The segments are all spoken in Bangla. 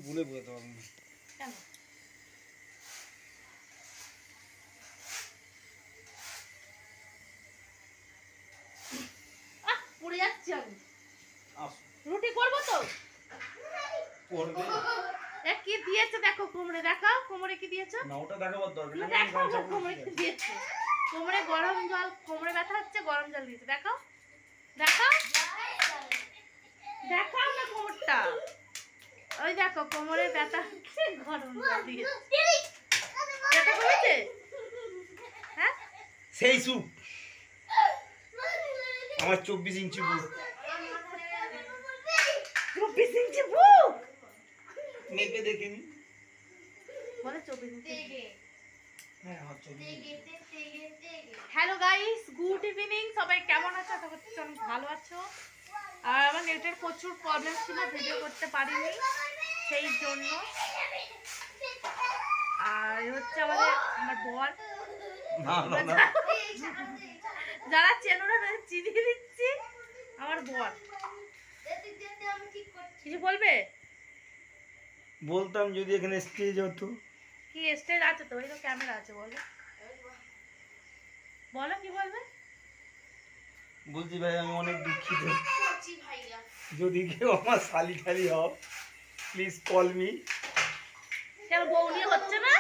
ভুলে বোঝাতে পারবো না কেন পড়ে যাচ্ছি আমি রুটি করবো তো করবে কি দিয়েছে দেখো কোমরে দেখাও কোমরে কি দিয়েছো না ওটা দেখাবার দরকার নেই দেখো কোমরে কি দিয়েছে কোমরে গরম জল কোমরে ব্যথা হচ্ছে গরম জল দিয়েছে দেখাও দেখাও দেখাও না কোমরটা ওই দেখো কোমরে ব্যথা হচ্ছে গরম জল দিয়েছে ব্যথা কমেছে হ্যাঁ সেই সুপ আমার 24 ইঞ্চি বুক 24 ইঞ্চি বুক মেপে দেখিনি বলে 24 ইঞ্চি হ্যাঁ আমার 24 হ্যালো গাইস গুড ইভিনিং সবাই কেমন আছো আশা করছি অনেক ভালো আছো আর আমার নেটের প্রচুর প্রবলেম ছিল ভিডিও করতে পারিনি সেই জন্য আর হচ্ছে আমার বর না না যারা চেনো না তাদের চিনিয়ে দিচ্ছি আমার বর কিছু বলবে বলতাম যদি এখানে স্টেজ হতো কি স্টেজ আছে তো ওই তো ক্যামেরা আছে বলো বলো কি বলবে বলছি ভাই আমি অনেক দুঃখিত যদি কেউ আমার শালি খালি হও প্লিজ কল মি কেন বউ নিয়ে হচ্ছে না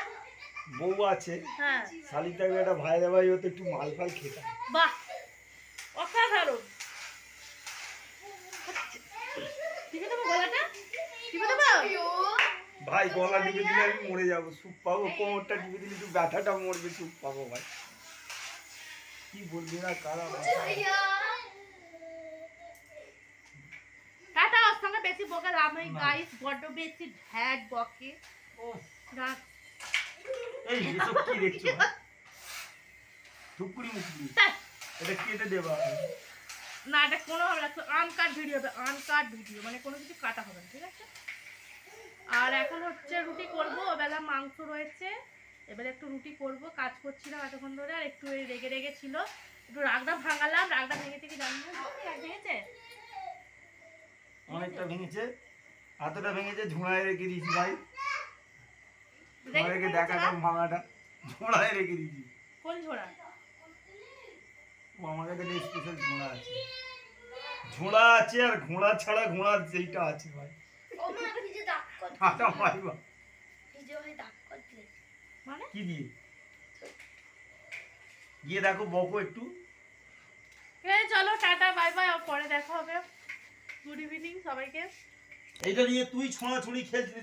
বউ আছে হ্যাঁ শালিটাকে একটা ভাইরা ভাই হতো একটু মাল ফাল খেতাম বাহ অসাধারণ টিপে দেবো গলাটা টিপে দেবো ভাই গলা টিপে দিলে আমি মরে যাবো সুপ পাবো কোমরটা টিপে দিলে একটু ব্যথাটা মরবে সুপ পাবো ভাই কি বলবি না কারা টাটা ওর সঙ্গে বেশি বকে লাভ নেই গাইস বড্ড বেশি ঢ্যাক বকে এই এসব কি দেখছো ধুপুরি মুখি এটা কেটে দেবা না এটা কোনো হবে না আনকাট ভিডিও হবে আনকাট ভিডিও মানে কোনো কিছু কাটা হবে না ঠিক আছে আর এখন হচ্ছে রুটি করবো ওবেলা মাংস রয়েছে এবারে একটু রুটি করব কাজ করছিলাম এতক্ষণ ধরে আর একটু রেগে রেগে ছিল একটু রাগটা ভাঙালাম রাগটা ভেঙেছে কি জানি না রাগ ভেঙেছে অনেকটা ভেঙেছে হাতটা ভেঙেছে ঝোড়ায় রেখে দিয়েছি ভাই তোমাদেরকে দেখাতাম ভাঙাটা ঝোড়ায় রেখে দিয়েছি কোন ঝোড়া ও আমার কাছে স্পেশাল ঝোড়া আছে ঝোড়া আছে আর ঘোড়া ছাড়া ঘোড়া যেইটা আছে ভাই টাটা ভাই মানে কি দিয়ে গিয়ে দেখো বকো একটু চলো টাটা বাই বাই পরে দেখা হবে গুড ইভিনিং সবাইকে এইটা নিয়ে তুই ছোঁড়াছুড়ি খেলছিলি